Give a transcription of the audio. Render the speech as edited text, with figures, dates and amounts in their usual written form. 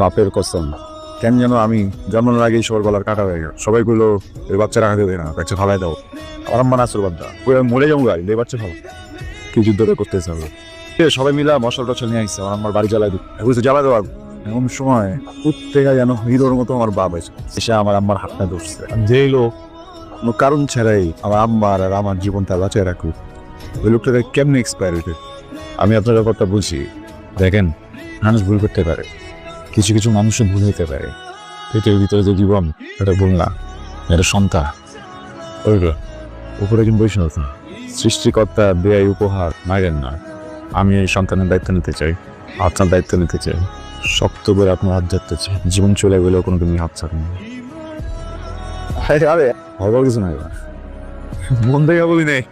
বাপের কসম, কেন যেন আমি জন্মের আগেই সবার গলার কাটা হয়ে গেল। সবাই গুলো এই বাচ্চা রাখাতে দেয় না, বাচ্চা ফালাই দাও। আমার আম্মা নাচুর বাদ্দা মরে যাবো গাড়ি, এই বাচ্চা ভালো কি যুদ্ধটা করতেছে হবে। সবাই মিলা মশল টশল নিয়ে আসছে, আমার বাড়ি জ্বালাই দিই, বুঝতে জ্বালাই দেওয়া। এমন সময় প্রত্যেকে যেন হিরোর মতো আমার বাপ এসে আমার আম্মার হাতটা ধরছে। যেই লোক কোনো কারণ ছাড়াই আমার আম্মার আর আমার জীবনটা বাঁচিয়ে রাখুক, ওই লোকটাকে কেমনি এক্সপায়ার হইতে। আমি আপনার ব্যাপারটা বুঝি। দেখেন, মানুষ ভুল করতে পারে, কিছু কিছু মানুষের ভুল হইতে পারে। পেটের ভিতরে যে জীবন, এটা ভুল না, এটা সন্তান। উপরে একজন বৈষ্ণব সৃষ্টিকর্তা দেয় উপহার, মাইরেন না। আমি এই সন্তানের দায়িত্ব নিতে চাই, আপনার দায়িত্ব নিতে চাই, শক্ত করে আপনার হাত ধরতে চাই। জীবন চলে গেলেও কোনো তুমি হাত ছাড়েন না। আরে হবার কিছু নাই, মন থেকে বলি নেই।